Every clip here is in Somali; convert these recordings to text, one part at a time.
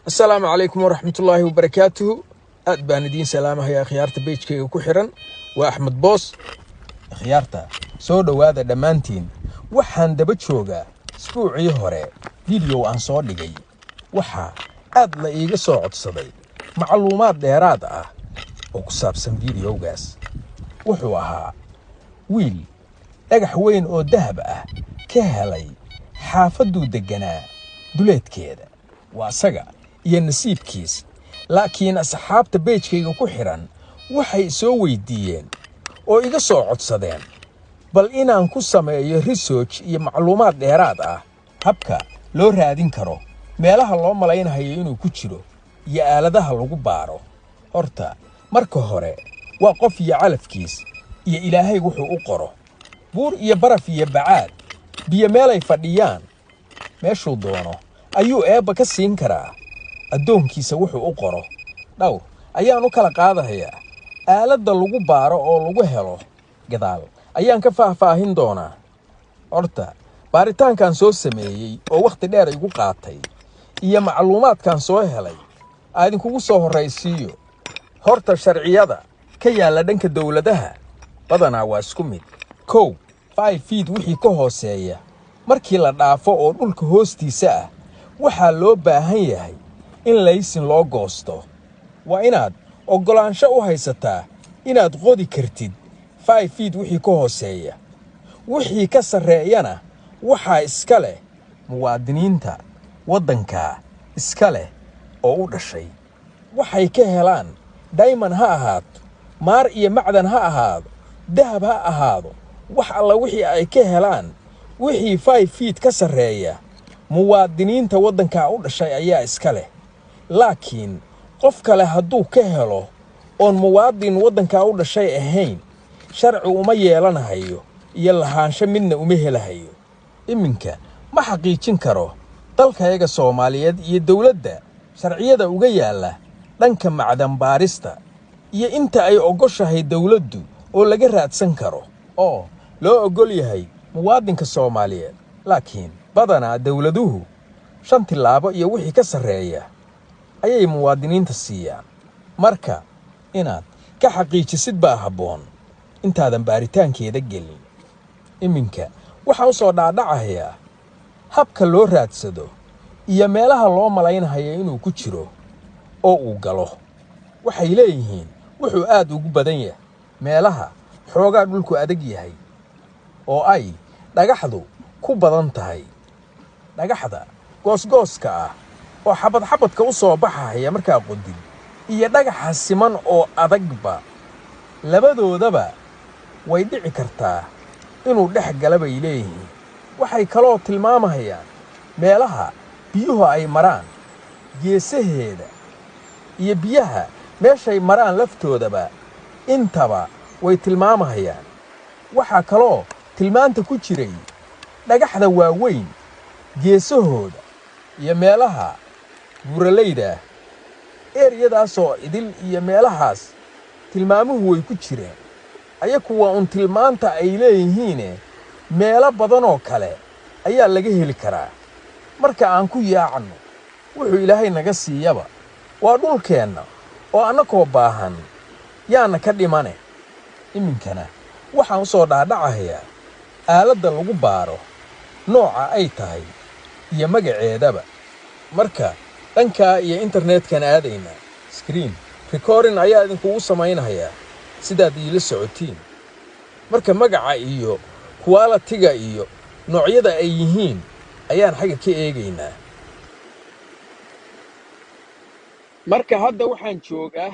السلام عليكم ورحمة الله وبركاته. أدبان دين سلامة يا خيارة بيجكي وكحرا وأحمد بوس خيارته سودو هذا دمانتين وحان دبتشوغا اسبوعي هوري فيديو عن صور لغي وحا أدلا إيغا صوت صدي معلومات ديراد وكسابسن فيديو غاس وحوها ويل dhagax weyn oo dahab ka helay xaafadu deganaa duleedkeeda waa asaga iyo nasiibkiis laakiin asxaabta page-kayga ku xiran waxay soo weydiiyeen oo iga soo codsadeen bal inaan ku sameeyo research iyo macluumaad dheeraad habka loo raadin karo meelaha loo malaynayo inuu ku jiro iyo aaladaha lagu baaro horta marka hore waa qof iyo calafkiis iyo ilaahay wuxuu u qoro buur iyo baraf iyo bacaad biyo meelay fadhiyaan meeshuu doono ayuu eebba ka siin karaa addoonkiisa wuxuu u qoro dhowr ayaan u kala qaadayaa aaladda lagu baaro oo lagu helo gadaal ayaan ka faahfaahin doonaa horta baaritaankan soo sameeyey oo waqti dheer igu qaatay iyo macluumaadkan soo helay aadin kugu soo horeysiiyo horta sharciyada ka yaala dhanka dawladaha badanaa waa isku mid 5 feet wixii ka hooseeya markii la dhaafo oo dhulka hoostiisa waxaa loo baahan yahay in laysin loo goosto waa inaad ogolaansho u haysataa inaad qodi kartid 5 feet wixii ka hooseeya wixii ka sareeyana waxaa iska leh muwaadiniinta waddanka iska leh oo u dhashay waxay ka helaan diamond ha ahaato maar iyo macdan ha ahaado dahab ha ahaado wax alla wixii ay ka helaan wixii 5 feet ka sareeya muwaadiniinta waddanka u dhashay ayaa iska leh laakiin qof kale hadduu ka helo oon muwaadin waddanka u dhashay ahayn sharci uma yeelanayo iyo lahaansho midna uma helahayo iminka ma xaqiijin karo dalkayaga Soomaaliyeed iyo dawladda sharciyada uga yaala dhanka macdan baarista iyo inta ay ogoshahay dawladdu oo laga raadsan karo oo loo ogol yahay muwaadinka Soomaaliyeed laakiin badanaa dawladuhu 5 tilaabo iyo wixii ka sareeya ayay muwaadiniinta siiyaan marka inaad ka xaqiijisid baa haboon intaadan baaritaankeeda gelin iminka waxa soo dhaadhacaya habka loo raadsado iyo meelaha loo malaynayo inuu ku jiro oo uu galo waxay leeyihiin wuxuu aad ugu badan yahay meelaha xoogaa dhulku adag yahay oo ay dhagaxdu ku badan tahay dhagaxda goosgooska oo xabadka u soo baxaya markaa qodin iyo dhagaxa siman oo adagba labadoodaba way dhici kartaa inuu dhex galabay leeyihiin waxay kaloo tilmaamayaan meelaha biyuhu ay maraan geesaheeda iyo biyaha meeshay maraan laftoodaba intaba way tilmaamayaan waxa kaloo tilmaanta ku jiray dhagaxda waaweyn geesahooda iyo meelaha buuraleyda eriyadaasoo idil iyo meelahaas tilmaamuhu way ku jireen ayagu waa un tilmaanta ay leeyihiin meelo badan oo kale ayaa laga heli karaa marka aan ku yaacno wuxuu ilaahay naga siiyaba waa dhulkeenna oo annagoo baahan yaana ka dhimane iminkana waxaan u soo dhaadhacayaa aaladda lagu baaro nooca ay tahay iyo magaceedaba marka dhanka iyo internet-kan aadayna screen recording ayaa idinku samaynayaa sidaad ila socotiin marka magaca iyo quality-ga iyo noocyada ay yihiin ayaan xaga ka eegaynaa marka hadda waxaan joogaa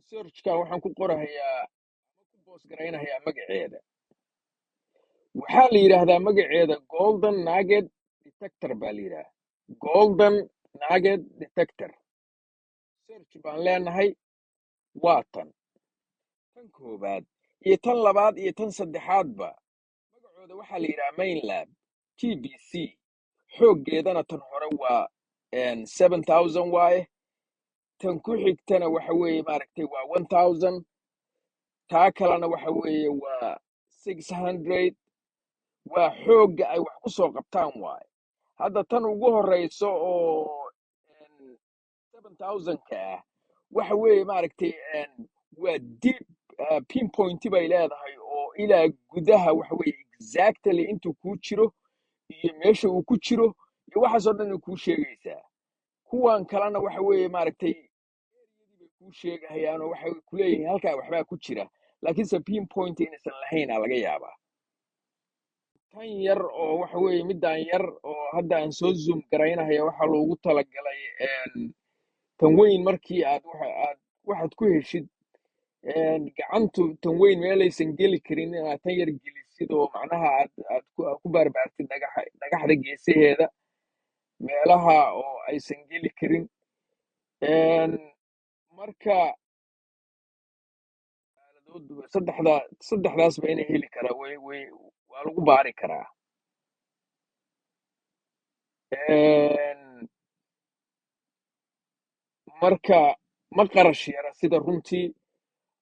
search-ka waxaan ku qorahayaa ku boos gareynayaa magaceeda waxaa la yiraahdaa magaceeda golden nugget detector baa la yiraahdaa golden nugget detector search baan leenahay waa tan koobaad iyo tan labaad iyo tan saddexaadba magacooda waxaa la yiraahdaa mainlab TBC xooggeedana tan hore waa 7000 waaye tan ku xigtana waxa weeye maaragtay waa 1000 taa kalena waxa weeye waa 600 waa xoogga ay wax ku soo qabtaan waaye. hadda tan ugu horeyso oo 7000ka ah waxa weeye maaragtay waa deep pinpoint bay leedahay oo ilaa gudaha waxa weeye exactly intuu kuu jiro iyo meesha uu ku jiro iyo waxaasoo dhan ay kuu sheegaysaa. kuwan kalena waxa weeye maaragtay bay kuu sheegahayaan oo waxay ku leeyihiin halkaa waxbaa ku jira, laakiinse pinpoint inaysan lahaynaa laga yaabaa. tan yar oo waxa weeye middan yar oo hadda aan soo zoom garaynahaya waxaa loogu talagalay tan weyn markii waxaad ku heshid gacantu tan weyn meelaysan geli karin inaad tan yar gelisid oo macnaha aad ku baarbaartid dhagaxda geesaheeda meelaha oo aysan geli karin. marka saddexdaasba inay heli karaa waa lagu baari karaa. marka ma qarash yara sida runtii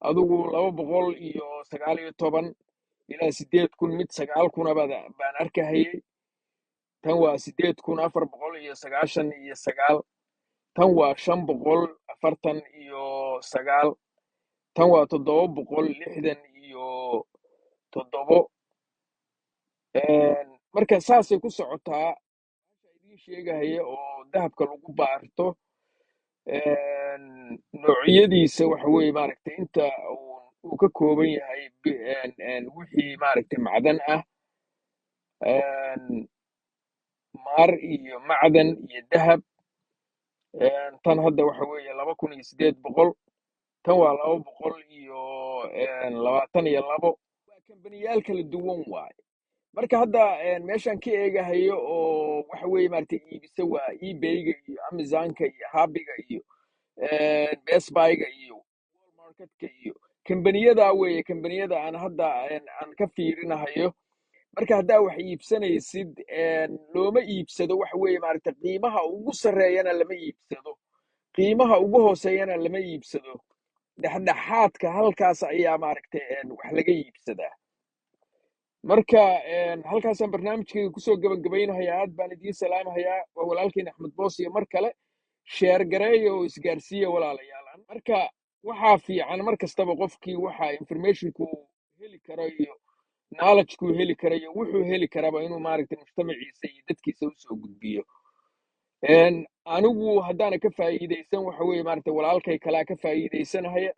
adigu 219 ilaa 8,000 mid 9,000 baan arkahayay. tan waa 8,499. tan waa 549. tan waa 767. marka saasay ku socotaa idiin sheegahaya oo dahabka lagu baarto noocyadiisa waxa weeye maaragtay inta uu ka kooban yahay wixii maaragtay macdan ah, maar iyo macdan iyo dahab. tan hadda waxa weeye 2,800. tan waa 222. waa kambaniyaal kala duwan waaye. marka hadda meeshaan ka eegahayo oo waxa weeye maaragtay iibisa waa ebayga iyo amazonka iyo habiga iyo best buyga iyo walmarketka iyo kambaniyada weeye kambaniyada aan hadda aan ka fiirinahayo. marka haddaa wax iibsanaysid looma iibsado waxa weeye maaragtay qiimaha ugu sarreeyana lama iibsado, qiimaha ugu hooseeyana lama iibsado. dhexdhexaadka halkaas ayaa maaragtay wax laga iibsadaa. marka halkaasaan barnaamijkayga kusoo gabagabaynahayaa. aad baan idiin salaamahayaa. waa walaalkiin axmed boos iyo mar kale sheer gareeya oo isgaarsiiya walaalayaal. marka waxaa fiican mar kastaba qofkii waxa informationku heli karo iyo knowledgeku heli karo iyo wuxuu heli karaba inuu maaragtay mujtamaciisa iyo dadkiisa usoo gudbiyo. anigu haddaana ka faa'iidaysan waxa weeye maaragtay walaalkay kalaa ka faa'iidaysanahaya.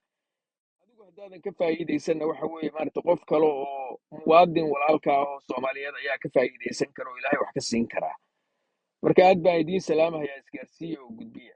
adigu haddaadan ka faa'iidaysanna waxa weeye maaragtay qof kale oo muwaadin walaalka ah oo soomaaliyeed ayaa ka faa'iidaysan kara oo ilaahay wax ka siin karaa. marka aad baan idiin salaamahayaa. isgaarsiiya oo gudbiya.